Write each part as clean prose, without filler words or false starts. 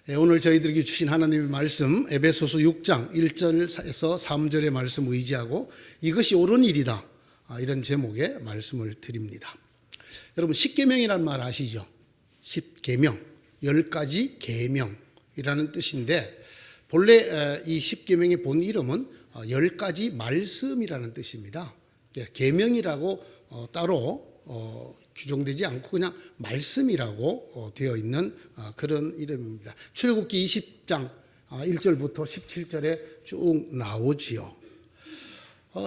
오늘 저희들에게 주신 하나님의 말씀 에베소서 6장 1절에서 3절의 말씀 의지하고 이것이 옳은 일이다, 이런 제목의 말씀을 드립니다. 여러분, 십계명이라는 말 아시죠? 십계명, 10가지 계명이라는 뜻인데 본래 이 십계명의 본 이름은 10가지 말씀이라는 뜻입니다. 계명이라고 따로 규정되지 않고 그냥 말씀이라고 되어 있는 그런 이름입니다. 출애굽기 20장 1절부터 17절에 쭉 나오지요.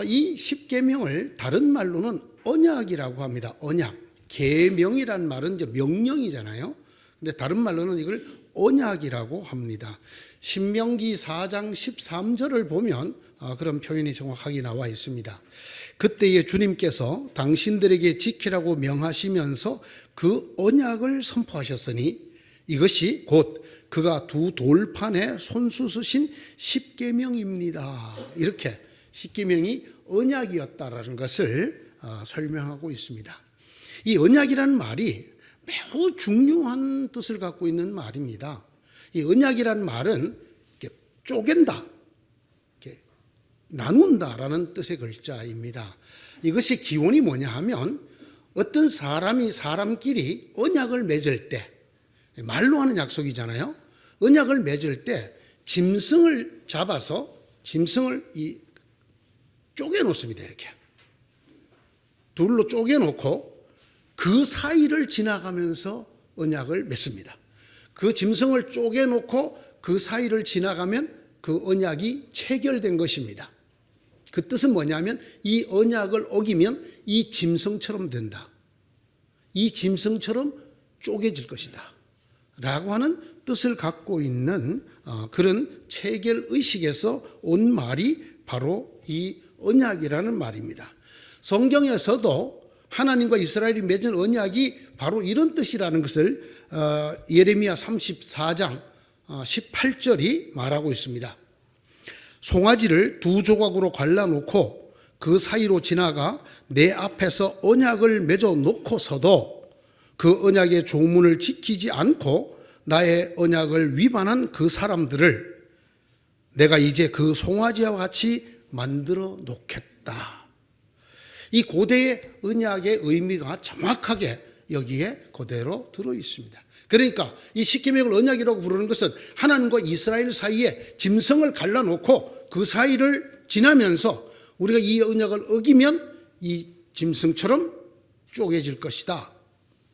이 십계명을 다른 말로는 언약이라고 합니다. 언약. 계명이란 말은 이제 명령이잖아요. 근데 다른 말로는 이걸 언약이라고 합니다. 신명기 4장 13절을 보면 그런 표현이 정확하게 나와 있습니다. 그때에 주님께서 당신들에게 지키라고 명하시면서 그 언약을 선포하셨으니 이것이 곧 그가 두 돌판에 손수 쓰신 십계명입니다. 이렇게 십계명이 언약이었다라는 것을 설명하고 있습니다. 이 언약이라는 말이 매우 중요한 뜻을 갖고 있는 말입니다. 이 언약이라는 말은 이렇게 쪼갠다, 이렇게 나눈다라는 뜻의 글자입니다. 이것이 기원이 뭐냐 하면 어떤 사람이 사람끼리 언약을 맺을 때, 말로 하는 약속이잖아요. 언약을 맺을 때 짐승을 잡아서 짐승을 쪼개 놓습니다. 이렇게 둘로 쪼개 놓고 그 사이를 지나가면서 언약을 맺습니다. 그 짐승을 쪼개 놓고 그 사이를 지나가면 그 언약이 체결된 것입니다. 그 뜻은 뭐냐면 이 언약을 어기면 이 짐승처럼 된다, 이 짐승처럼 쪼개질 것이다 라고 하는 뜻을 갖고 있는 그런 체결의식에서 온 말이 바로 이 언약이라는 말입니다. 성경에서도 하나님과 이스라엘이 맺은 언약이 바로 이런 뜻이라는 것을 예레미야 34장 18절이 말하고 있습니다. 송아지를 두 조각으로 갈라놓고 그 사이로 지나가 내 앞에서 언약을 맺어 놓고서도 그 언약의 조문을 지키지 않고 나의 언약을 위반한 그 사람들을 내가 이제 그 송아지와 같이 만들어 놓겠다. 이 고대의 언약의 의미가 정확하게 여기에 그대로 들어 있습니다. 그러니까 이 십계명을 언약이라고 부르는 것은 하나님과 이스라엘 사이에 짐승을 갈라놓고 그 사이를 지나면서 우리가 이 언약을 어기면 이 짐승처럼 쪼개질 것이다,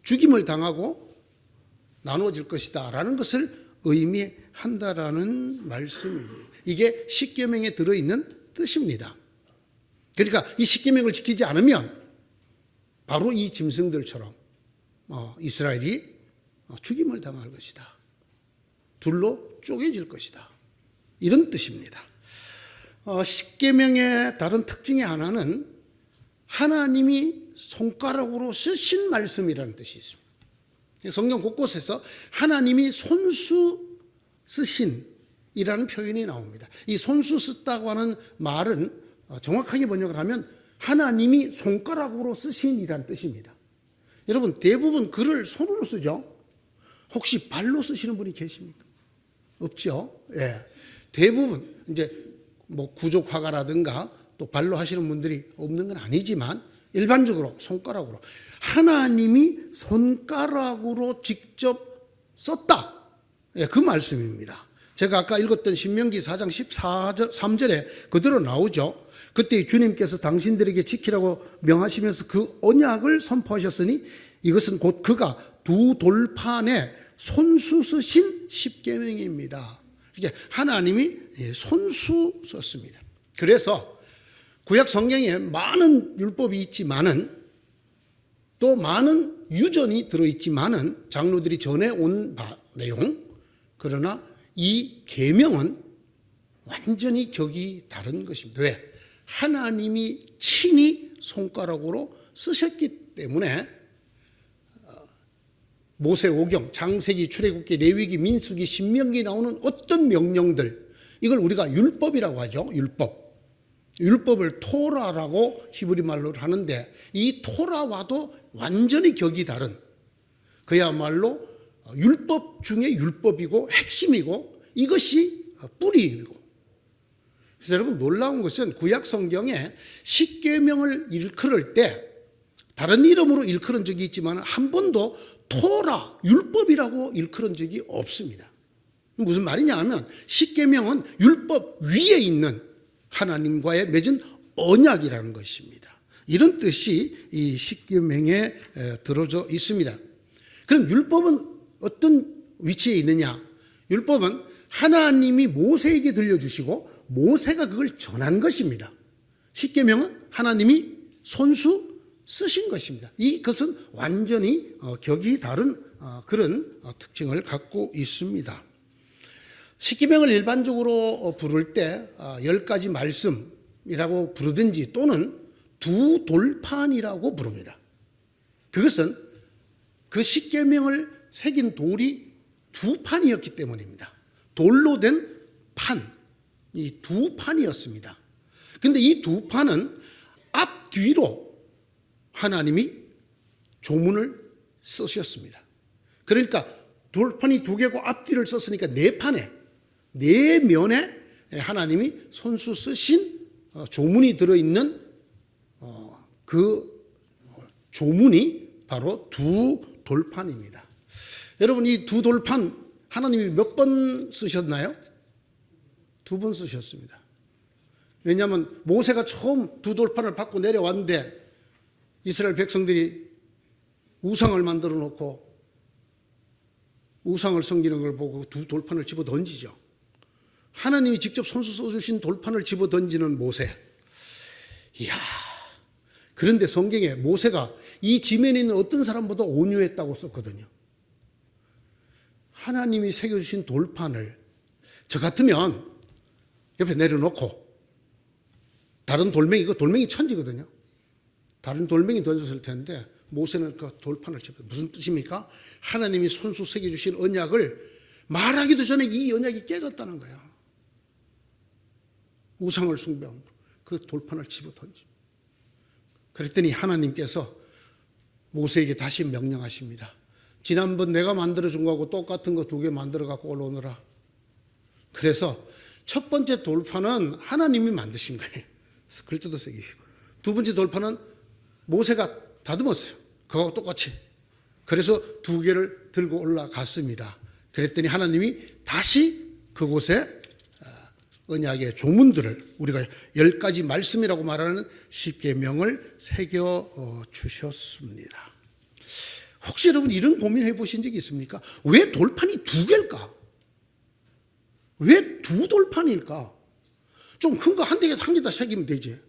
죽임을 당하고 나누어질 것이다 라는 것을 의미한다라는 말씀입니다. 이게 십계명에 들어있는 뜻입니다. 그러니까 이 십계명을 지키지 않으면 바로 이 짐승들처럼 이스라엘이 죽임을 당할 것이다, 둘로 쪼개질 것이다, 이런 뜻입니다. 십계명의 다른 특징의 하나는 하나님이 손가락으로 쓰신 말씀이라는 뜻이 있습니다. 성경 곳곳에서 하나님이 손수 쓰신 이라는 표현이 나옵니다. 이 손수 썼다고 하는 말은 정확하게 번역을 하면 하나님이 손가락으로 쓰신 이라는 뜻입니다. 여러분, 대부분 글을 손으로 쓰죠. 혹시 발로 쓰시는 분이 계십니까? 없죠. 예. 대부분 이제 구족 화가라든가 또 발로 하시는 분들이 없는 건 아니지만 일반적으로 손가락으로, 하나님이 손가락으로 직접 썼다, 예, 그 말씀입니다. 제가 아까 읽었던 신명기 4장 13절에 그대로 나오죠. 그때 주님께서 당신들에게 지키라고 명하시면서 그 언약을 선포하셨으니 이것은 곧 그가 두 돌판에 손수 쓰신 십계명입니다. 이게 하나님이 손수 썼습니다. 그래서 구약 성경에 많은 율법이 있지만은 또 많은 유전이 들어있지만은 장로들이 전해온 내용, 그러나 이 계명은 완전히 격이 다른 것입니다. 왜? 하나님이 친히 손가락으로 쓰셨기 때문에 모세오경, 창세기, 출애굽기, 레위기, 민수기, 신명기 나오는 어떤 명령들, 이걸 우리가 율법이라고 하죠. 율법을 토라라고 히브리 말로 하는데 이 토라와도 완전히 격이 다른, 그야말로 율법 중에 율법이고 핵심이고 이것이 뿌리이고. 그래서 여러분 놀라운 것은 구약 성경에 십계명을 일컬을 때 다른 이름으로 일컬은 적이 있지만 한 번도 토라, 율법이라고 일컬은 적이 없습니다. 무슨 말이냐 하면 십계명은 율법 위에 있는 하나님과의 맺은 언약이라는 것입니다. 이런 뜻이 이 십계명에 들어져 있습니다. 그럼 율법은 어떤 위치에 있느냐? 율법은 하나님이 모세에게 들려주시고 모세가 그걸 전한 것입니다. 십계명은 하나님이 손수 쓰신 것입니다. 이것은 완전히 격이 다른 그런 특징을 갖고 있습니다. 십계명을 일반적으로 부를 때 10가지 말씀이라고 부르든지 또는 두 돌판이라고 부릅니다. 그것은 그 십계명을 새긴 돌이 두 판이었기 때문입니다. 돌로 된 판, 이 두 판이었습니다. 그런데 이 두 판은 앞뒤로 하나님이 조문을 쓰셨습니다. 그러니까 돌판이 두 개고 앞뒤를 썼으니까 네 판에, 네 면에 하나님이 손수 쓰신 조문이 들어있는 그 조문이 바로 두 돌판입니다. 여러분, 이 두 돌판 하나님이 몇 번 쓰셨나요? 2번 쓰셨습니다. 왜냐하면 모세가 처음 두 돌판을 받고 내려왔는데 이스라엘 백성들이 우상을 만들어 놓고 우상을 섬기는 걸 보고 두 돌판을 집어 던지죠. 하나님이 직접 손수 써주신 돌판을 집어 던지는 모세. 이야. 그런데 성경에 모세가 이 지면에 있는 어떤 사람보다 온유했다고 썼거든요. 하나님이 새겨주신 돌판을 저 같으면 옆에 내려놓고 다른 돌멩이, 그 돌멩이 천지거든요. 다른 돌멩이 던졌을 텐데 모세는 그 돌판을 집어. 무슨 뜻입니까? 하나님이 손수 새겨주신 언약을 말하기도 전에 이 언약이 깨졌다는 거예요. 우상을 숭배함으로 그 돌판을 집어 던집니다. 그랬더니 하나님께서 모세에게 다시 명령하십니다. 지난번 내가 만들어준 거하고 똑같은 거 2개 만들어 갖고 올라오너라. 그래서 첫 번째 돌판은 하나님이 만드신 거예요. 글자도 새기시고. 두 번째 돌판은 모세가 다듬었어요. 그거하고 똑같이. 그래서 2개를 들고 올라갔습니다. 그랬더니 하나님이 다시 그곳에 언약의 조문들을 우리가 10가지 말씀이라고 말하는 십계명을 새겨 주셨습니다. 혹시 여러분 이런 고민해 보신 적이 있습니까? 왜 돌판이 2개일까? 왜 두 돌판일까? 좀 큰 거 한 개다 새기면 되지.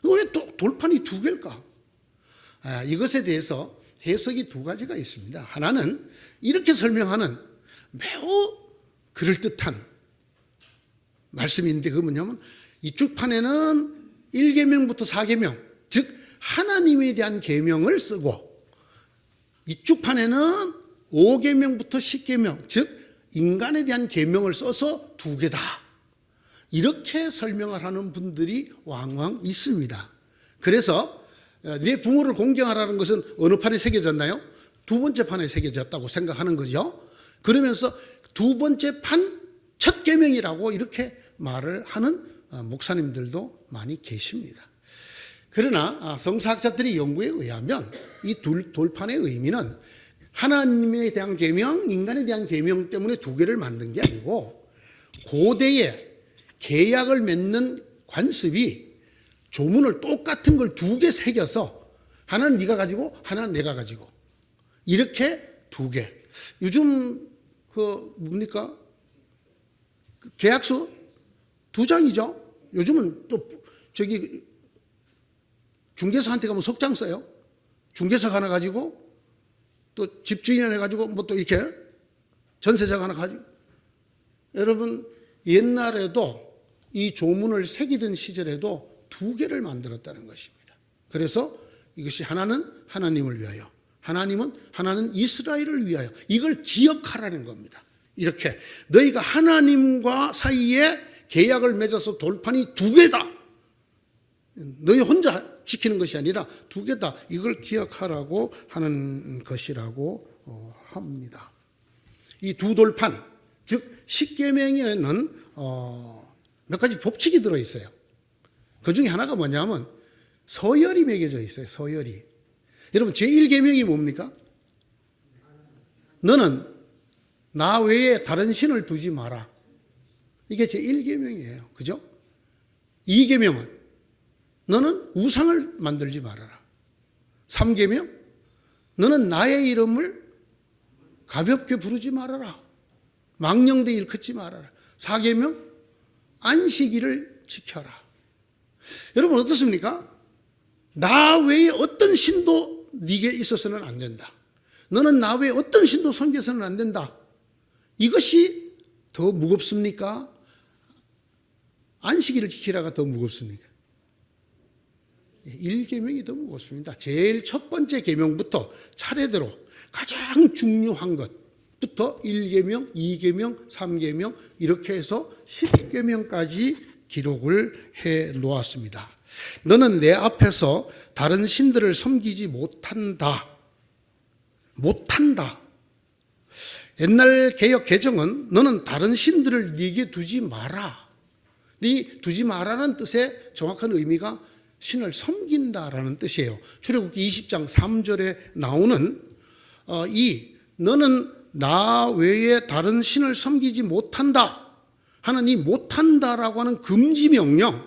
왜 돌판이 2개일까? 이것에 대해서 해석이 2가지가 있습니다. 하나는 이렇게 설명하는 매우 그럴듯한 말씀인데, 그 뭐냐면 이쪽 판에는 1계명부터 4계명, 즉 하나님에 대한 계명을 쓰고, 이쪽 판에는 5계명부터 10계명, 즉 인간에 대한 계명을 써서 2개다. 이렇게 설명을 하는 분들이 왕왕 있습니다. 그래서 내 부모를 공경하라는 것은 어느 판에 새겨졌나요? 2번째 판에 새겨졌다고 생각하는 거죠. 그러면서 2번째 판 첫 계명이라고 이렇게 말을 하는 목사님들도 많이 계십니다. 그러나 성사학자들의 연구에 의하면 이 돌판의 의미는 하나님에 대한 계명, 인간에 대한 계명 때문에 2개를 만든 게 아니고, 고대에 계약을 맺는 관습이 조문을 똑같은 걸 2개 새겨서 하나는 네가 가지고 하나는 내가 가지고 이렇게 2개. 요즘 뭡니까? 계약서 2장이죠. 요즘은 또 중개사한테 가면 석장 써요. 중개사가 하나 가지고 또 집주인을 해가지고 뭐 또 이렇게 전세자가 하나 가지고. 여러분, 옛날에도 이 조문을 새기던 시절에도 2개를 만들었다는 것입니다. 그래서 이것이 하나는 하나님을 위하여, 하나는 이스라엘을 위하여, 이걸 기억하라는 겁니다. 이렇게 너희가 하나님과 사이에 계약을 맺어서 돌판이 2개다. 너희 혼자 지키는 것이 아니라 2개다. 이걸 기억하라고 하는 것이라고 합니다. 이 두 돌판, 즉 십계명에는 몇 가지 법칙이 들어있어요. 그 중에 하나가 뭐냐면 서열이 매겨져 있어요. 서열이. 여러분 제1계명이 뭡니까? 너는 나 외에 다른 신을 두지 마라. 이게 제1계명이에요. 그죠? 2계명은 너는 우상을 만들지 말아라. 3계명 너는 나의 이름을 가볍게 부르지 말아라. 망령되 일컫지 말아라. 4계명 안식일을 지켜라. 여러분 어떻습니까? 나 외에 어떤 신도 네게 있어서는 안 된다. 너는 나 외에 어떤 신도 섬겨서는 안 된다. 이것이 더 무겁습니까? 안식일을 지키라가 더 무겁습니까? 1계명이 더 무겁습니다. 제일 첫 번째 계명부터 차례대로 가장 중요한 것부터 1계명, 2계명, 3계명 이렇게 해서 10계명까지 기록을 해 놓았습니다. 너는 내 앞에서 다른 신들을 섬기지 못한다. 못한다. 옛날 개역 개정은 너는 다른 신들을 네게 두지 마라. 네 두지 마라는 뜻의 정확한 의미가 신을 섬긴다라는 뜻이에요. 출애굽기 20장 3절에 나오는 너는 나 외에 다른 신을 섬기지 못한다 하는 이 못한다라고 하는 금지 명령,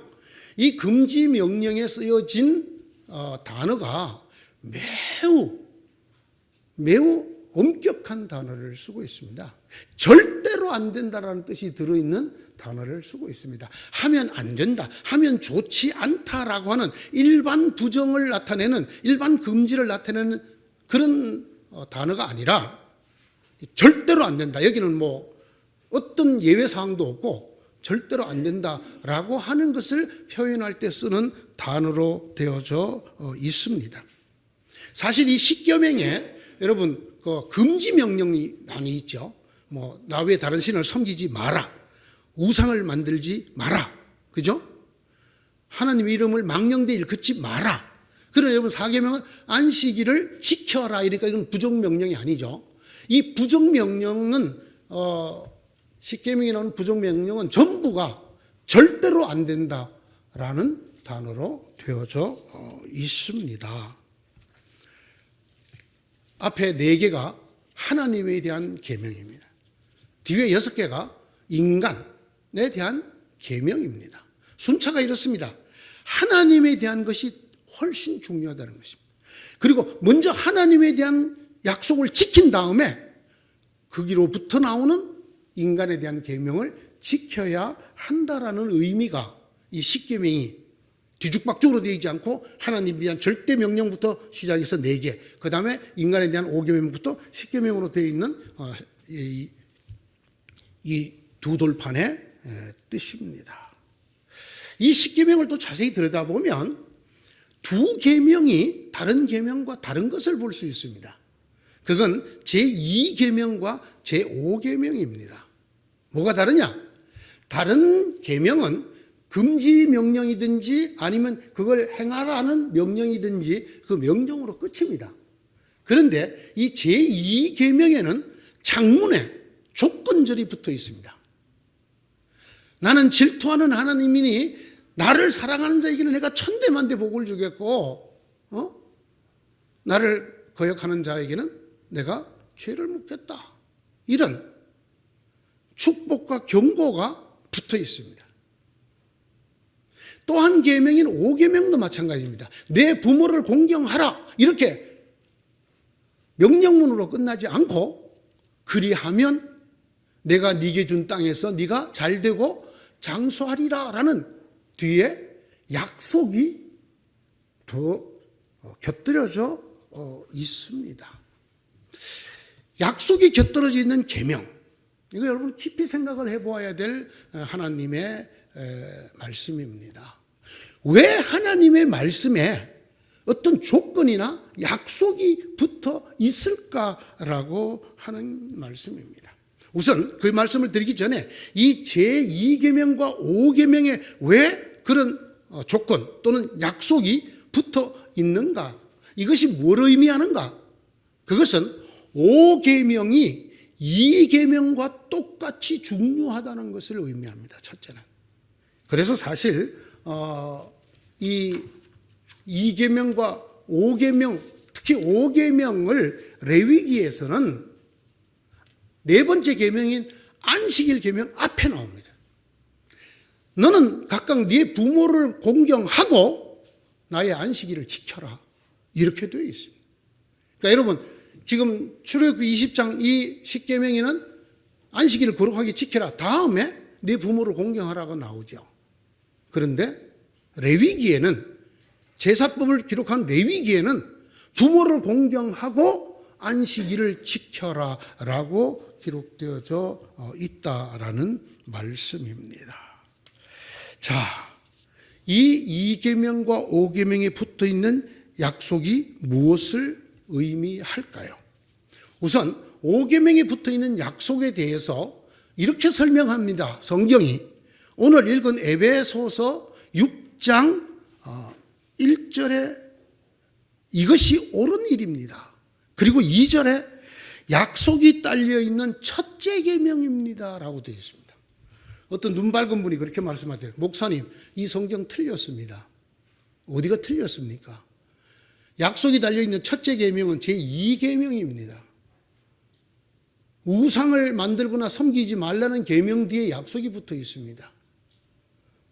이 금지 명령에 쓰여진 단어가 매우 엄격한 단어를 쓰고 있습니다. 절대로 안 된다라는 뜻이 들어있는 단어를 쓰고 있습니다. 하면 안 된다, 하면 좋지 않다라고 하는 일반 부정을 나타내는, 일반 금지를 나타내는 그런 단어가 아니라 절대로 안 된다. 여기는 뭐 어떤 예외 사항도 없고 절대로 안 된다라고 하는 것을 표현할 때 쓰는 단어로 되어져 있습니다. 사실 이 십계명에 여러분 그 금지 명령이 많이 있죠. 뭐 나 외에 다른 신을 섬기지 마라, 우상을 만들지 마라, 그죠? 하나님의 이름을 망령되 일컫지 마라. 그러나 여러분 4계명은 안식일을 지켜라. 이러니까 이건 부정 명령이 아니죠. 이 부정 명령은 10계명에 나오는 부정 명령은 전부가 절대로 안 된다라는 단어로 되어져 있습니다. 앞에 4개가 하나님에 대한 계명입니다. 뒤에 6개가 인간에 대한 계명입니다. 순차가 이렇습니다. 하나님에 대한 것이 훨씬 중요하다는 것입니다. 그리고 먼저 하나님에 대한 약속을 지킨 다음에 거기로부터 나오는 인간에 대한 계명을 지켜야 한다라는 의미가 이 십계명이 뒤죽박죽으로 되어 있지 않고 하나님에 대한 절대 명령부터 시작해서 4개, 그 다음에 인간에 대한 5계명부터 10계명으로 되어 있는 이 두 돌판의 뜻입니다. 이 10계명을 또 자세히 들여다보면 두 계명이 다른 계명과 다른 것을 볼 수 있습니다. 그건 제2계명과 제5계명입니다. 뭐가 다르냐? 다른 계명은 금지 명령이든지 아니면 그걸 행하라는 명령이든지 그 명령으로 끝입니다. 그런데 이 제2계명에는 창문에 조건절이 붙어 있습니다. 나는 질투하는 하나님이니 나를 사랑하는 자에게는 내가 천대만대 복을 주겠고 나를 거역하는 자에게는 내가 죄를 묻겠다. 이런 축복과 경고가 붙어 있습니다. 또 한 계명인 5계명도 마찬가지입니다. 내 부모를 공경하라. 이렇게 명령문으로 끝나지 않고 그리하면 내가 네게 준 땅에서 네가 잘되고 장수하리라 라는 뒤에 약속이 더 곁들여져 있습니다. 약속이 곁들여져 있는 계명, 이거 여러분 깊이 생각을 해보아야 될 하나님의 말씀입니다. 왜 하나님의 말씀에 어떤 조건이나 약속이 붙어 있을까라고 하는 말씀입니다. 우선 그 말씀을 드리기 전에 이 제2계명과 5계명에 왜 그런 조건 또는 약속이 붙어 있는가? 이것이 뭘 의미하는가? 그것은 5계명이 2계명과 똑같이 중요하다는 것을 의미합니다. 첫째는. 그래서 사실 이 2계명과 5계명, 특히 5계명을 레위기에서는 네 번째 계명인 안식일 계명 앞에 나옵니다. 너는 각각 네 부모를 공경하고 나의 안식일을 지켜라. 이렇게 되어 있습니다. 그러니까 여러분 지금 출애굽기 20장 이 10계명에는 안식일을 거룩하게 지켜라. 다음에 네 부모를 공경하라고 나오죠. 그런데 레위기에는 제사법을 기록한 레위기에는 부모를 공경하고 안식일을 지켜라 라고 기록되어져 있다라는 말씀입니다. 자, 이 2계명과 5계명에 붙어 있는 약속이 무엇을 의미할까요? 우선 5계명에 붙어 있는 약속에 대해서 이렇게 설명합니다. 성경이 오늘 읽은 에베소서 6장 1절에 이것이 옳은 일입니다. 그리고 2절에 약속이 딸려 있는 첫째 계명입니다 라고 되어 있습니다. 어떤 눈 밝은 분이 그렇게 말씀하더래요. 목사님, 이 성경 틀렸습니다. 어디가 틀렸습니까? 약속이 달려있는 첫째 계명은 제2계명입니다. 우상을 만들거나 섬기지 말라는 계명 뒤에 약속이 붙어 있습니다.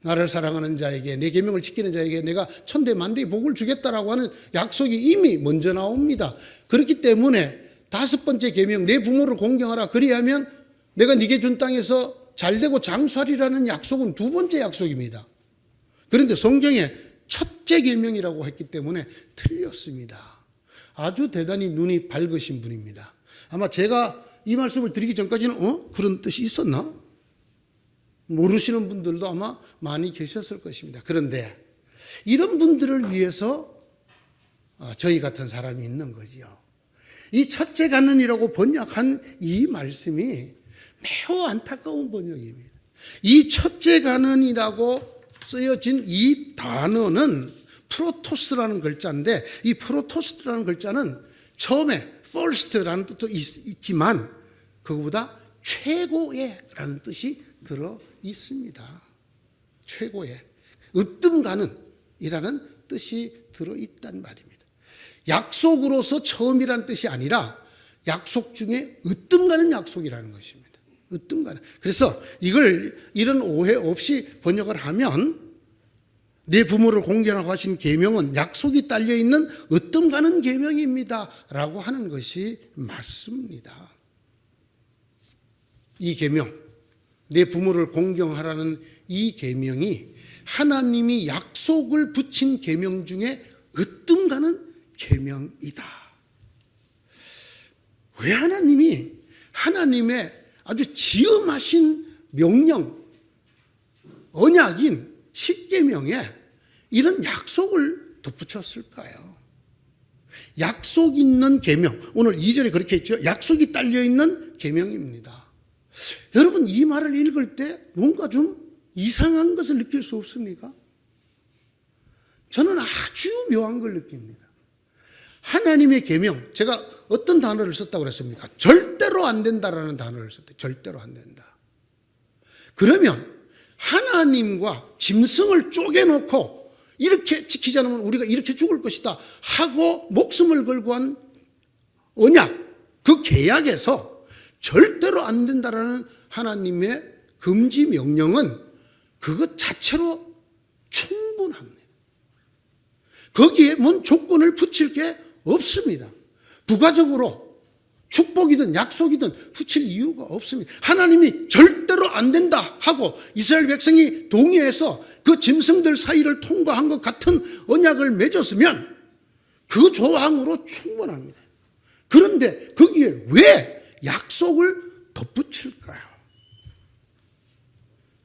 나를 사랑하는 자에게, 내 계명을 지키는 자에게 내가 천대만대의 복을 주겠다라고 하는 약속이 이미 먼저 나옵니다. 그렇기 때문에 다섯 번째 계명, 내 부모를 공경하라. 그리하면 내가 네게 준 땅에서 잘되고 장수하리라는 약속은 두 번째 약속입니다. 그런데 성경에 첫째 계명이라고 했기 때문에 틀렸습니다. 아주 대단히 눈이 밝으신 분입니다. 아마 제가 이 말씀을 드리기 전까지는 그런 뜻이 있었나? 모르시는 분들도 아마 많이 계셨을 것입니다. 그런데 이런 분들을 위해서 저희 같은 사람이 있는 거지요. 이 첫째 가는이라고 번역한 이 말씀이 매우 안타까운 번역입니다. 이 첫째 가는이라고 쓰여진 이 단어는 프로토스라는 글자인데 이 프로토스라는 글자는 처음에 first라는 뜻도 있지만 그거보다 최고의라는 뜻이 들어 있습니다. 최고의, 으뜸가는이라는 뜻이 들어 있단 말입니다. 약속으로서 처음이라는 뜻이 아니라 약속 중에 으뜸가는 약속이라는 것입니다. 으뜸가는. 그래서 이걸 이런 오해 없이 번역을 하면 내 부모를 공경하라고 하신 계명은 약속이 딸려 있는 으뜸가는 계명입니다라고 하는 것이 맞습니다. 이 계명, 내 부모를 공경하라는 이 계명이 하나님이 약속을 붙인 계명 중에 으뜸가는 계명이다. 왜 하나님의 아주 지엄하신 명령, 언약인 십계명에 이런 약속을 덧붙였을까요? 약속 있는 계명, 오늘 2절에 그렇게 했죠. 약속이 딸려 있는 계명입니다. 여러분 이 말을 읽을 때 뭔가 좀 이상한 것을 느낄 수 없습니까? 저는 아주 묘한 걸 느낍니다. 하나님의 계명, 제가 어떤 단어를 썼다고 그랬습니까? 절대로 안 된다라는 단어를 썼대요. 절대로 안 된다. 그러면 하나님과 짐승을 쪼개놓고 이렇게 지키지 않으면 우리가 이렇게 죽을 것이다 하고 목숨을 걸고 한 언약, 그 계약에서 절대로 안 된다라는 하나님의 금지 명령은 그것 자체로 충분합니다. 거기에 뭔 조건을 붙일 게 없습니다. 부가적으로 축복이든 약속이든 붙일 이유가 없습니다. 하나님이 절대로 안 된다 하고 이스라엘 백성이 동의해서 그 짐승들 사이를 통과한 것 같은 언약을 맺었으면 그 조항으로 충분합니다. 그런데 거기에 왜 약속을 덧붙일까요?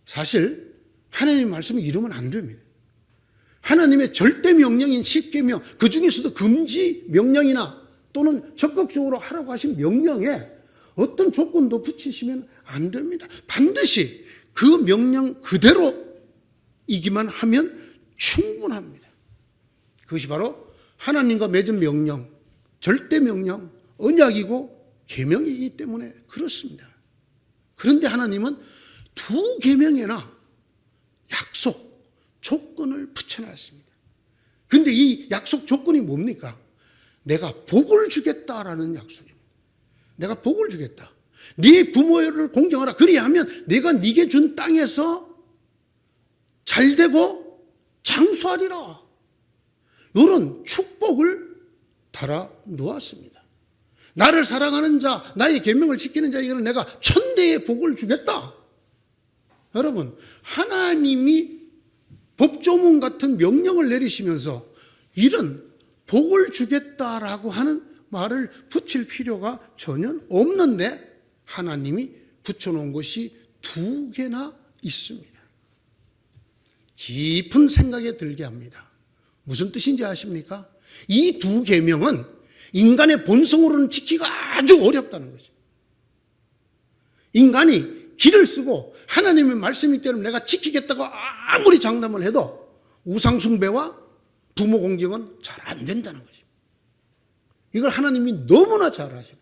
사실 하나님의 말씀을 잃으면 안 됩니다. 하나님의 절대 명령인 십계명, 그 중에서도 금지 명령이나 또는 적극적으로 하라고 하신 명령에 어떤 조건도 붙이시면 안 됩니다. 반드시 그 명령 그대로이기만 하면 충분합니다. 그것이 바로 하나님과 맺은 명령, 절대 명령, 언약이고 계명이기 때문에 그렇습니다. 그런데 하나님은 두 계명에나 약속, 조건을 붙여놨습니다. 그런데 이 약속 조건이 뭡니까? 내가 복을 주겠다라는 약속입니다. 내가 복을 주겠다. 네 부모를 공경하라. 그리하면 내가 네게 준 땅에서 잘 되고 장수하리라. 이런 축복을 달아 놓았습니다. 나를 사랑하는 자, 나의 계명을 지키는 자에게는 내가 천대의 복을 주겠다. 여러분, 하나님이 법조문 같은 명령을 내리시면서 이런 복을 주겠다라고 하는 말을 붙일 필요가 전혀 없는데 하나님이 붙여놓은 것이 두 개나 있습니다. 깊은 생각에 들게 합니다. 무슨 뜻인지 아십니까? 이 두 계명은 인간의 본성으로는 지키기가 아주 어렵다는 거죠. 인간이 길을 쓰고 하나님의 말씀이 때문에 내가 지키겠다고 아무리 장담을 해도 우상숭배와 부모 공경은 잘 안 된다는 거죠. 이걸 하나님이 너무나 잘 아십니다.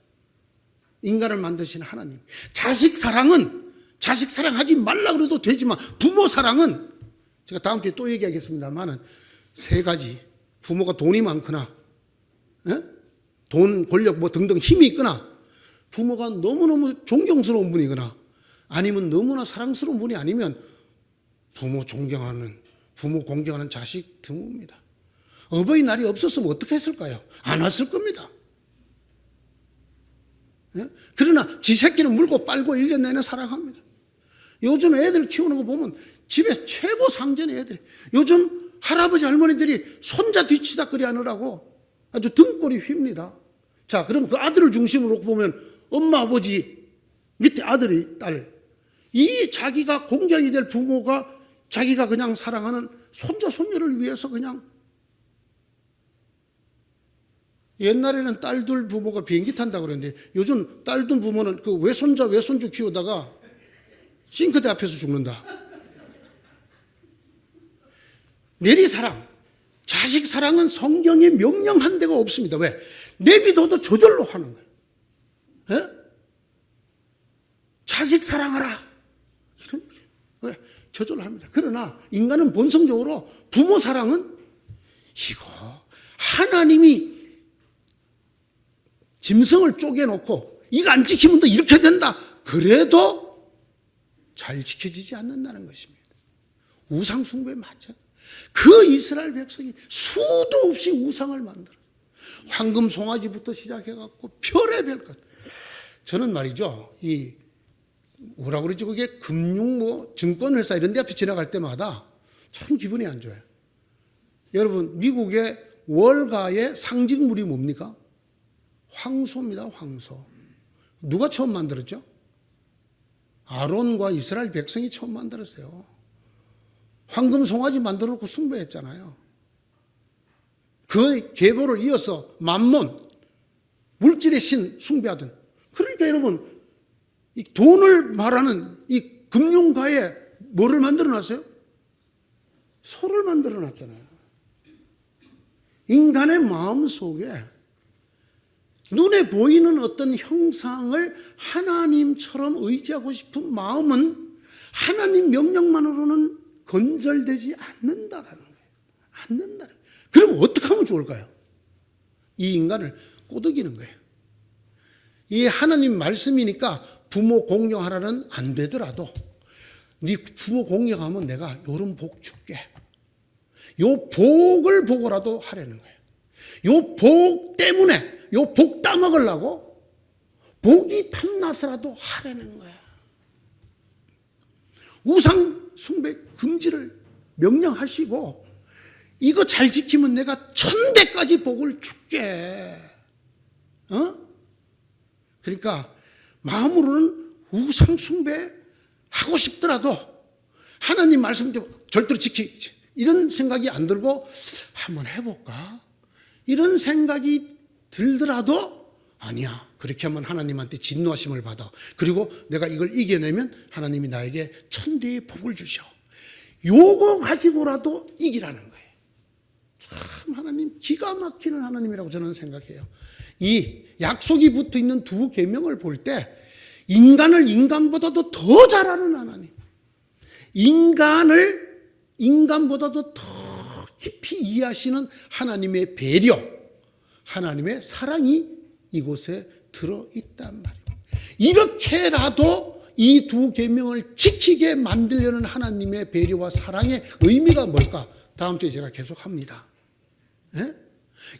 인간을 만드신 하나님. 자식 사랑은 자식 사랑하지 말라 그래도 되지만 부모 사랑은 제가 다음 주에 또 얘기하겠습니다만은 세 가지. 부모가 돈이 많거나 돈, 권력 뭐 등등 힘이 있거나 부모가 너무너무 존경스러운 분이거나 아니면 너무나 사랑스러운 분이 아니면 부모 존경하는, 부모 공경하는 자식 드뭅니다. 어버이날이 없었으면 어떻게 했을까요? 안 왔을 겁니다. 그러나 지 새끼는 물고 빨고 1년 내내 사랑합니다. 요즘 애들 키우는 거 보면 집에 최고 상전의 애들. 요즘 할아버지 할머니들이 손자 뒤치다거리 하느라고 아주 등골이 휩니다. 자, 그럼 그 아들을 중심으로 보면 엄마 아버지 밑에 아들이 딸. 이 자기가 공경이 될 부모가 자기가 그냥 사랑하는 손자 손녀를 위해서 그냥 옛날에는 딸둘 부모가 비행기 탄다고 그랬는데 요즘 딸둘 부모는 그 외손자 외손주 키우다가 싱크대 앞에서 죽는다. 내리사랑, 자식 사랑은 성경에 명령한 데가 없습니다. 왜? 내비둬도 저절로 하는 거예요. 에? 자식 사랑하라. 이런 왜? 저절로 합니다. 그러나 인간은 본성적으로 부모 사랑은 이거 하나님이 짐승을 쪼개놓고 이거 안 지키면 너 이렇게 된다. 그래도 잘 지켜지지 않는다는 것입니다. 우상 숭배 맞죠? 그 이스라엘 백성이 수도 없이 우상을 만들어. 황금 송아지부터 시작해갖고 별의별 것. 저는 말이죠. 이 뭐라 그러지? 그게 금융 뭐 증권회사 이런 데 앞에 지나갈 때마다 참 기분이 안 좋아요. 여러분, 미국의 월가의 상징물이 뭡니까? 황소입니다. 황소. 누가 처음 만들었죠? 아론과 이스라엘 백성이 처음 만들었어요. 황금 송아지 만들어 놓고 숭배했잖아요. 그 계보를 이어서 만몬, 물질의 신 숭배하던. 그러니까 여러분, 이 돈을 말하는 이 금융가에 뭐를 만들어 놨어요? 소를 만들어 놨잖아요. 인간의 마음 속에 눈에 보이는 어떤 형상을 하나님처럼 의지하고 싶은 마음은 하나님 명령만으로는 건절되지 않는다라는 거예요. 않는다는 거예요. 그럼 어떻게 하면 좋을까요? 이 인간을 꼬드기는 거예요. 이 하나님 말씀이니까 부모 공경하라는 안 되더라도 네 부모 공경하면 내가 요런 복 줄게. 요 복을 보고라도 하라는 거예요. 요 복 때문에 요 복 따먹으려고 복이 탐나서라도 하라는 거야. 우상 숭배 금지를 명령하시고 이거 잘 지키면 내가 1000대까지 복을 줄게. 그러니까 마음으로는 우상 숭배 하고 싶더라도 하나님 말씀대로 절대로 지키지. 이런 생각이 안 들고 한번 해볼까? 이런 생각이 들더라도 아니야. 그렇게 하면 하나님한테 진노하심을 받아. 그리고 내가 이걸 이겨내면 하나님이 나에게 1000대의 복을 주셔. 요거 가지고라도 이기라는 거예요. 참 하나님 기가 막히는 하나님이라고 저는 생각해요. 이 약속이 붙어 있는 두 계명을 볼 때 인간을 인간보다도 더 잘 아는 하나님, 인간을 인간보다도 더 깊이 이해하시는 하나님의 배려, 하나님의 사랑이 이곳에 들어있단 말입니다. 이렇게라도 이 두 계명을 지키게 만들려는 하나님의 배려와 사랑의 의미가 뭘까? 다음 주에 제가 계속합니다. 예?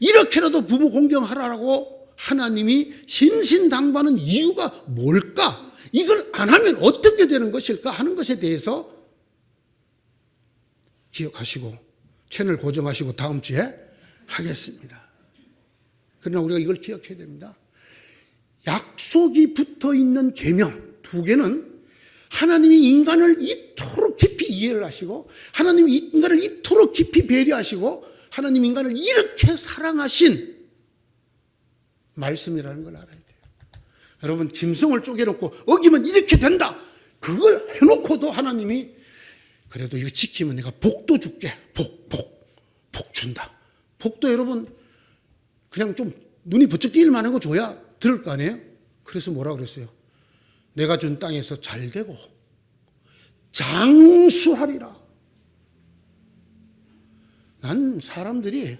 이렇게라도 부부 공경하라고 하나님이 신신당부하는 이유가 뭘까? 이걸 안 하면 어떻게 되는 것일까 하는 것에 대해서 기억하시고 채널 고정하시고 다음 주에 하겠습니다. 그러나 우리가 이걸 기억해야 됩니다. 약속이 붙어 있는 계명 두 개는 하나님이 인간을 이토록 깊이 이해를 하시고 하나님이 인간을 이토록 깊이 배려하시고 하나님 인간을 이렇게 사랑하신 말씀이라는 걸 알아야 돼요. 여러분, 짐승을 쪼개놓고 어기면 이렇게 된다, 그걸 해놓고도 하나님이 그래도 이거 지키면 내가 복도 줄게. 복 준다. 복도 여러분 그냥 좀 눈이 번쩍 띄일 만한 거 줘야 들을 거 아니에요? 그래서 뭐라 그랬어요? 내가 준 땅에서 잘 되고 장수하리라. 난 사람들이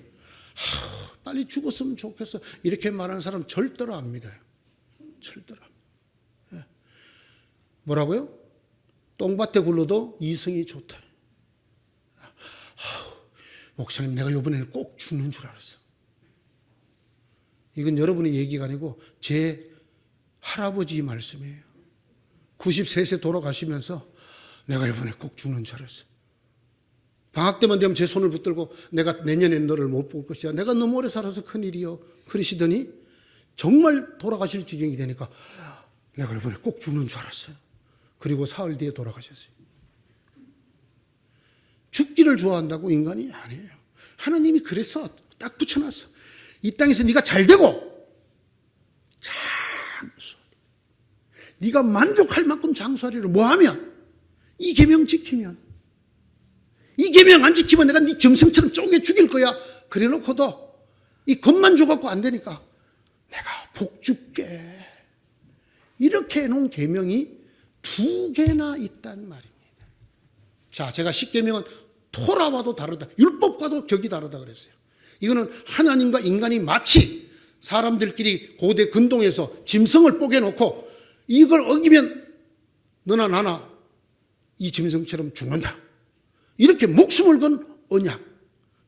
빨리 죽었으면 좋겠어 이렇게 말하는 사람 절대로 안 믿어요. 절대로 안 믿어요. 뭐라고요? 똥밭에 굴러도 이승이 좋다. 목사님, 내가 이번에는 꼭 죽는 줄 알았어. 이건 여러분의 얘기가 아니고 제 할아버지 말씀이에요. 93세 돌아가시면서 내가 이번에 꼭 죽는 줄 알았어. 방학 때만 되면 제 손을 붙들고 내가 내년엔 너를 못 볼 것이야. 내가 너무 오래 살아서 큰일이요. 그러시더니 정말 돌아가실 지경이 되니까 내가 이번에 꼭 죽는 줄 알았어요. 그리고 사흘 뒤에 돌아가셨어요. 죽기를 좋아한다고 인간이 아니에요. 하나님이 그래서 딱 붙여놨어. 이 땅에서 네가 잘 되고 장수하리. 네가 만족할 만큼 장수하리를 뭐하면? 이 계명 지키면. 이 계명 안 지키면 내가 네 짐승처럼 쪼개 죽일 거야. 그래놓고도 이 겁만 줘갖고 안 되니까 내가 복 줄게. 이렇게 해놓은 계명이 두 개나 있단 말입니다. 자, 제가 십계명은 토라와도 다르다, 율법과도 격이 다르다 그랬어요. 이거는 하나님과 인간이 마치 사람들끼리 고대 근동에서 짐승을 뽀개놓고 이걸 어기면 너나 나나 이 짐승처럼 죽는다, 이렇게 목숨을 건 언약.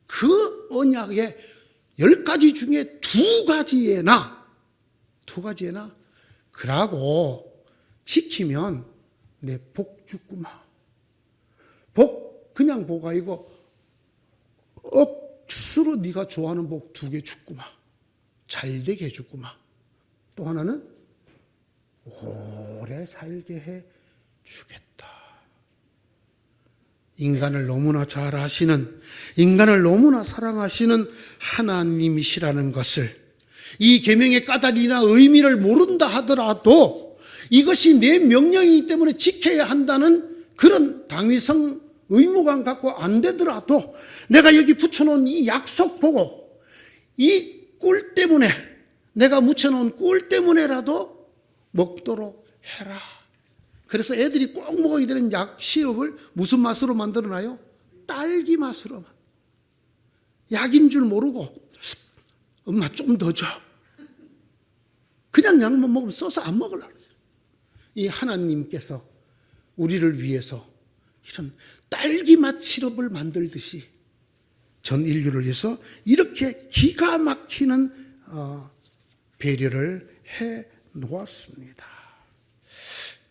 그 언약의 10가지 중에 두 가지에나 그러고 지키면 내 복 주구마. 복 그냥 복 아니고 억수로 네가 좋아하는 복 2개 주구마. 잘 되게 해주구마. 또 하나는 오래 살게 해 주겠다. 인간을 너무나 잘 아시는, 인간을 너무나 사랑하시는 하나님이시라는 것을, 이 계명의 까닭이나 의미를 모른다 하더라도 이것이 내 명령이기 때문에 지켜야 한다는 그런 당위성 의무감 갖고 안 되더라도 내가 여기 붙여놓은 이 약속 보고 이 꿀 때문에, 내가 묻혀놓은 꿀 때문에라도 먹도록 해라. 그래서 애들이 꼭 먹어야 되는 약 시럽을 무슨 맛으로 만들어놔요? 딸기 맛으로. 약인 줄 모르고 엄마 좀 더 줘. 그냥 약만 먹으면 써서 안 먹으려고. 이 하나님께서 우리를 위해서 이런 딸기 맛 시럽을 만들듯이 전 인류를 위해서 이렇게 기가 막히는 배려를 해 놓았습니다.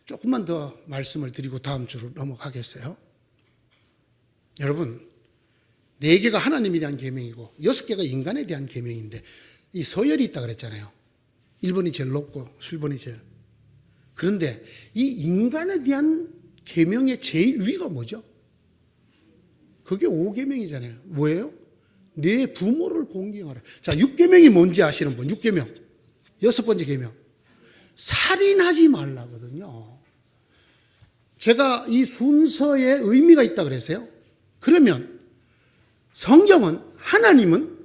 조금만 더 말씀을 드리고 다음 주로 넘어가겠어요. 여러분, 4개가 하나님에 대한 계명이고 6개가 인간에 대한 계명인데 이 서열이 있다 그랬잖아요. 1번이 제일 높고 7번이 제일. 그런데 이 인간에 대한 계명의 제일 위가 뭐죠? 그게 5계명이잖아요. 뭐예요? 내 부모를 공경하라. 자, 6계명이 뭔지 아시는 분? 6계명. 6번째 계명. 살인하지 말라거든요. 제가 이 순서에 의미가 있다 그랬어요. 그러면 성경은, 하나님은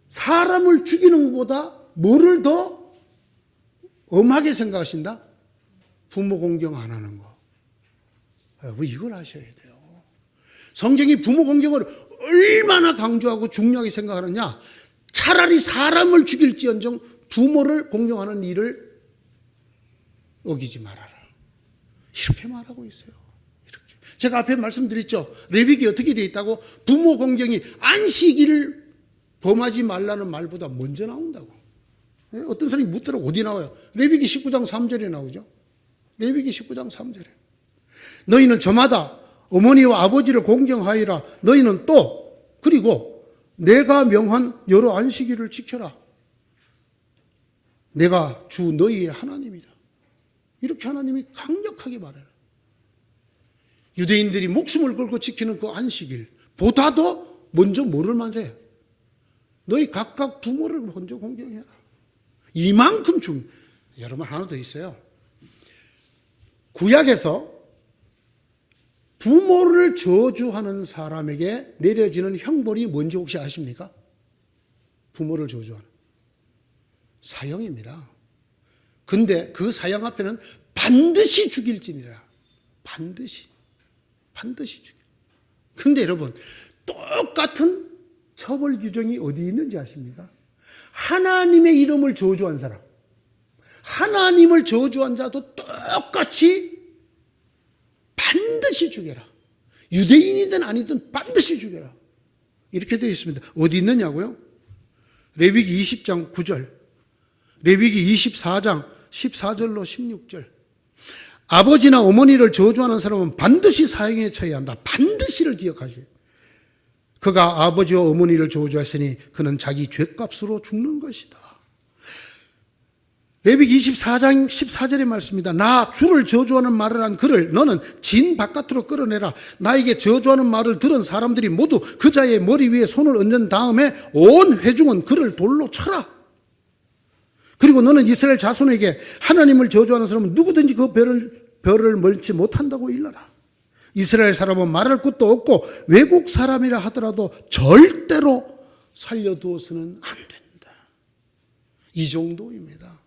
사람을 죽이는 것보다 뭐를 더 엄하게 생각하신다? 부모 공경 안 하는 거. 여러분 이걸 하셔야 돼요. 성경이 부모 공경을 얼마나 강조하고 중요하게 생각하느냐. 차라리 사람을 죽일지언정 부모를 공경하는 일을 어기지 말아라. 이렇게 말하고 있어요. 이렇게. 제가 앞에 말씀드렸죠. 레위기 어떻게 되어 있다고? 부모 공경이 안식일을 범하지 말라는 말보다 먼저 나온다고. 어떤 사람이 묻더라 어디 나와요? 레위기 19장 3절에 나오죠. 레위기 19장 3절에. 너희는 저마다 어머니와 아버지를 공경하여라. 너희는 또 그리고 내가 명한 여러 안식일을 지켜라. 내가 주 너희의 하나님이다. 이렇게 하나님이 강력하게 말해요. 유대인들이 목숨을 걸고 지키는 그 안식일 보다도 먼저 뭐를 말해요? 너희 각각 부모를 먼저 공경해라. 이만큼 여러분 하나 더 있어요. 구약에서 부모를 저주하는 사람에게 내려지는 형벌이 뭔지 혹시 아십니까? 부모를 저주하는 사형입니다. 근데 그 사형 앞에는 반드시 죽일지니라. 반드시 죽일. 근데 여러분 똑같은 처벌 규정이 어디 있는지 아십니까? 하나님의 이름을 저주한 사람, 하나님을 저주한 자도 똑같이 반드시 죽여라. 유대인이든 아니든 반드시 죽여라. 이렇게 되어 있습니다. 어디 있느냐고요? 레위기 20장 9절, 레위기 24장 14절로 16절. 아버지나 어머니를 저주하는 사람은 반드시 사형에 처해야 한다. 반드시를 기억하세요. 그가 아버지와 어머니를 저주했으니 그는 자기 죄값으로 죽는 것이다. 레위기 24장 14절의 말씀입니다. 나 주를 저주하는 말을 한 그를 너는 진 바깥으로 끌어내라. 나에게 저주하는 말을 들은 사람들이 모두 그 자의 머리 위에 손을 얹은 다음에 온 회중은 그를 돌로 쳐라. 그리고 너는 이스라엘 자손에게 하나님을 저주하는 사람은 누구든지 그 별을 멀지 못한다고 일러라. 이스라엘 사람은 말할 것도 없고 외국 사람이라 하더라도 절대로 살려두어서는 안 된다. 이 정도입니다.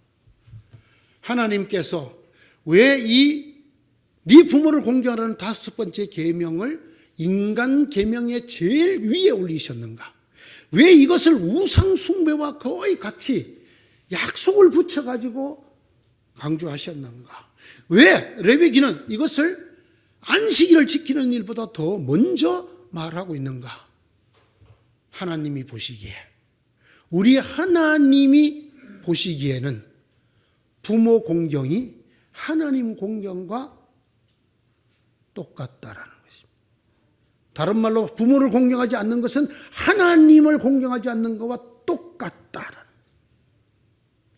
하나님께서 왜 네 부모를 공경하라는 5번째 계명을 인간 계명의 제일 위에 올리셨는가? 왜 이것을 우상 숭배와 거의 같이 약속을 붙여가지고 강조하셨는가? 왜 레위기는 이것을 안식일을 지키는 일보다 더 먼저 말하고 있는가? 하나님이 보시기에, 우리 하나님이 보시기에는 부모 공경이 하나님 공경과 똑같다라는 것입니다. 다른 말로 부모를 공경하지 않는 것은 하나님을 공경하지 않는 것과 똑같다라는,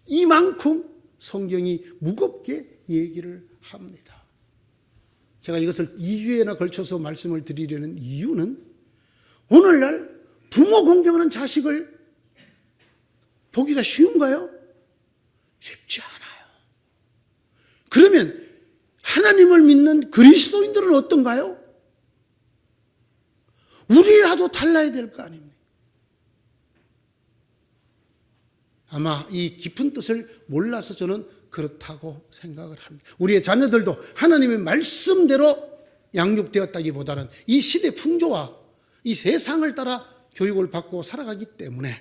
이만큼 성경이 무겁게 얘기를 합니다. 제가 이것을 2주에나 걸쳐서 말씀을 드리려는 이유는 오늘날 부모 공경하는 자식을 보기가 쉬운가요? 쉽지 않아요. 그러면 하나님을 믿는 그리스도인들은 어떤가요? 우리라도 달라야 될 거 아닙니까? 아마 이 깊은 뜻을 몰라서 저는 그렇다고 생각을 합니다. 우리의 자녀들도 하나님의 말씀대로 양육되었다기보다는 이 시대 풍조와 이 세상을 따라 교육을 받고 살아가기 때문에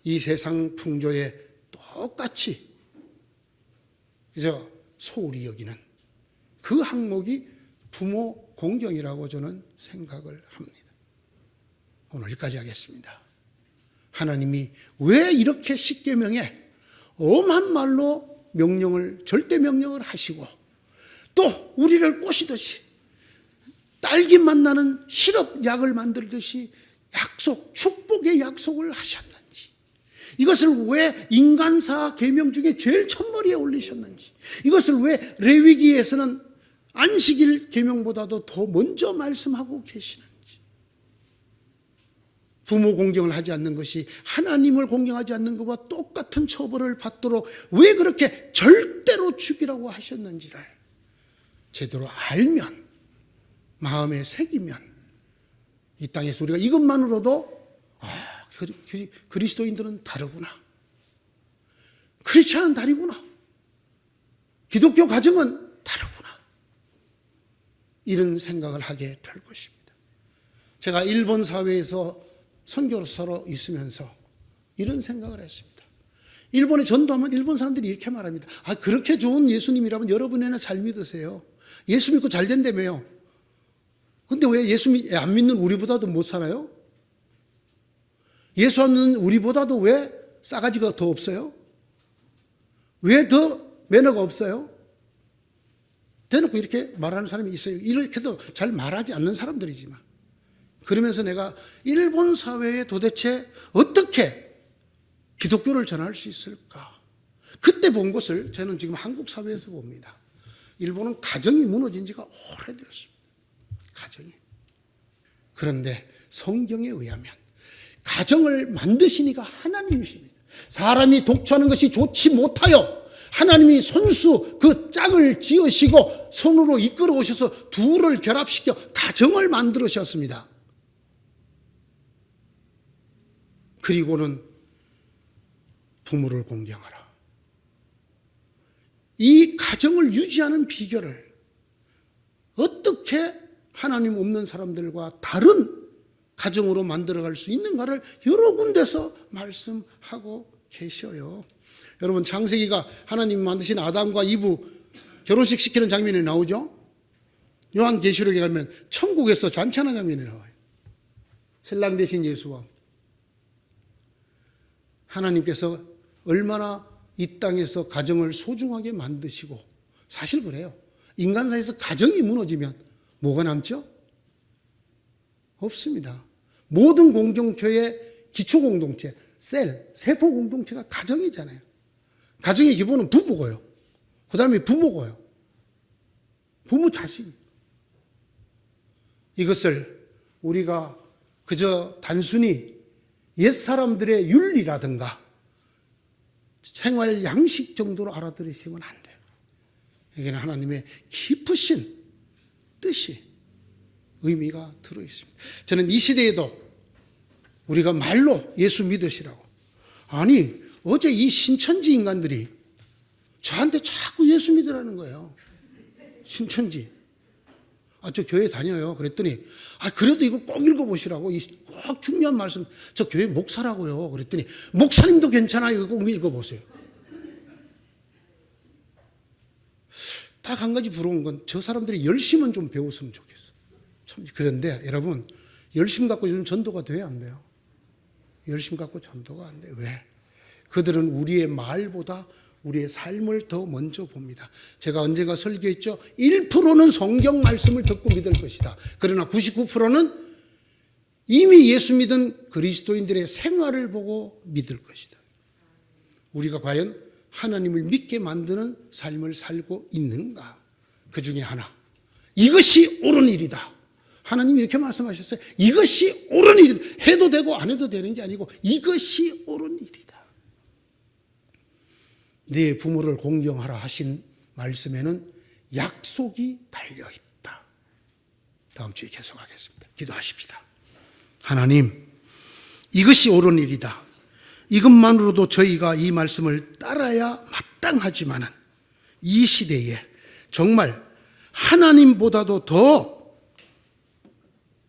이 세상 풍조에 똑같이 그래서 소홀히 여기는 그 항목이 부모 공경이라고 저는 생각을 합니다. 오늘 여기까지 하겠습니다. 하나님이 왜 이렇게 십계명에 엄한 말로 절대 명령을 하시고 또 우리를 꼬시듯이 딸기 만나는 시럽 약을 만들듯이 축복의 약속을 하셨는지, 이것을 왜 인간사 계명 중에 제일 첫머리에 올리셨는지, 이것을 왜 레위기에서는 안식일 계명보다도 더 먼저 말씀하고 계시는지, 부모 공경을 하지 않는 것이 하나님을 공경하지 않는 것과 똑같은 처벌을 받도록 왜 그렇게 절대로 죽이라고 하셨는지를 제대로 알면, 마음에 새기면 이 땅에서 우리가 이것만으로도 그리스도인들은 다르구나, 크리스찬은 다르구나. 기독교 가정은 다르구나. 이런 생각을 하게 될 것입니다. 제가 일본 사회에서 선교사로 있으면서 이런 생각을 했습니다. 일본에 전도하면 일본 사람들이 이렇게 말합니다. 아, 그렇게 좋은 예수님이라면 여러분이나 잘 믿으세요. 예수 믿고 잘 된다며요. 근데 왜 예수 안 믿는 우리보다도 못 살아요? 예수 안 믿는 우리보다도 왜 싸가지가 더 없어요? 왜 더 매너가 없어요? 대놓고 이렇게 말하는 사람이 있어요. 이렇게도 잘 말하지 않는 사람들이지만. 그러면서 내가 일본 사회에 도대체 어떻게 기독교를 전할 수 있을까? 그때 본 것을 저는 지금 한국 사회에서 봅니다. 일본은 가정이 무너진 지가 오래되었습니다. 가정이. 그런데 성경에 의하면 가정을 만드신 이가 하나님이십니다. 사람이 독처하는 것이 좋지 못하여 하나님이 손수 그 짝을 지으시고 손으로 이끌어 오셔서 둘을 결합시켜 가정을 만들으셨습니다. 그리고는 부모를 공경하라. 이 가정을 유지하는 비결을 어떻게 하나님 없는 사람들과 다른 가정으로 만들어갈 수 있는가를 여러 군데서 말씀하고 계셔요. 여러분, 창세기가 하나님이 만드신 아담과 이브 결혼식 시키는 장면이 나오죠. 요한계시록에 가면 천국에서 잔치하는 장면이 나와요. 신랑 대신 예수와 하나님께서 얼마나 이 땅에서 가정을 소중하게 만드시고, 사실 그래요. 인간 사이에서 가정이 무너지면 뭐가 남죠? 없습니다. 모든 공동체의 기초 공동체, 세포 공동체가 가정이잖아요. 가정의 기본은 부부고요. 그 다음에 부모고요. 부모 자식. 이것을 우리가 그저 단순히 옛사람들의 윤리라든가 생활 양식 정도로 알아들으시면 안 돼요. 여기는 하나님의 깊으신 뜻이, 의미가 들어있습니다. 저는 이 시대에도 우리가 말로 예수 믿으시라고, 아니 어제 이 신천지 인간들이 저한테 자꾸 예수 믿으라는 거예요. 신천지. 아, 저 교회 다녀요. 그랬더니, 아, 그래도 이거 꼭 읽어보시라고. 꼭 중요한 말씀. 저 교회 목사라고요. 그랬더니, 목사님도 괜찮아요. 이거 꼭 읽어보세요. 딱 한 가지 부러운 건 저 사람들이 열심은 좀 배웠으면 좋겠어. 참, 그런데 여러분, 열심 갖고 요즘 전도가 돼요? 안 돼요? 열심 갖고 전도가 안 돼요. 왜? 그들은 우리의 말보다 우리의 삶을 더 먼저 봅니다. 제가 언젠가 설교했죠. 1%는 성경 말씀을 듣고 믿을 것이다. 그러나 99%는 이미 예수 믿은 그리스도인들의 생활을 보고 믿을 것이다. 우리가 과연 하나님을 믿게 만드는 삶을 살고 있는가? 그 중에 하나, 이것이 옳은 일이다. 하나님이 이렇게 말씀하셨어요. 이것이 옳은 일이다. 해도 되고 안 해도 되는 게 아니고 이것이 옳은 일이다. 네 부모를 공경하라 하신 말씀에는 약속이 달려있다. 다음 주에 계속하겠습니다. 기도하십시다. 하나님, 이것이 옳은 일이다. 이것만으로도 저희가 이 말씀을 따라야 마땅하지만은 이 시대에 정말 하나님보다도 더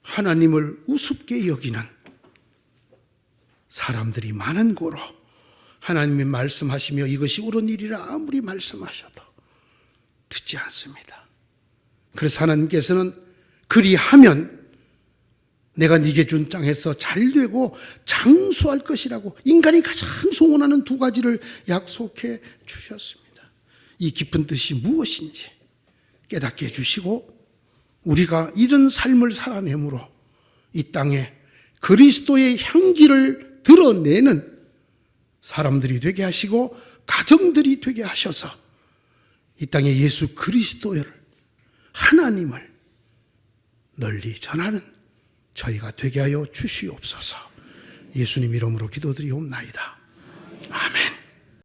하나님을 우습게 여기는 사람들이 많은 고로 하나님이 말씀하시며 이것이 옳은 일이라 아무리 말씀하셔도 듣지 않습니다. 그래서 하나님께서는 그리하면 내가 네게 준 땅에서 잘되고 장수할 것이라고 인간이 가장 소원하는 두 가지를 약속해 주셨습니다. 이 깊은 뜻이 무엇인지 깨닫게 해주시고 우리가 이런 삶을 살아내므로 이 땅에 그리스도의 향기를 드러내는 사람들이 되게 하시고 가정들이 되게 하셔서 이 땅에 예수 그리스도를, 하나님을 널리 전하는 저희가 되게 하여 주시옵소서. 예수님 이름으로 기도드리옵나이다. 아멘.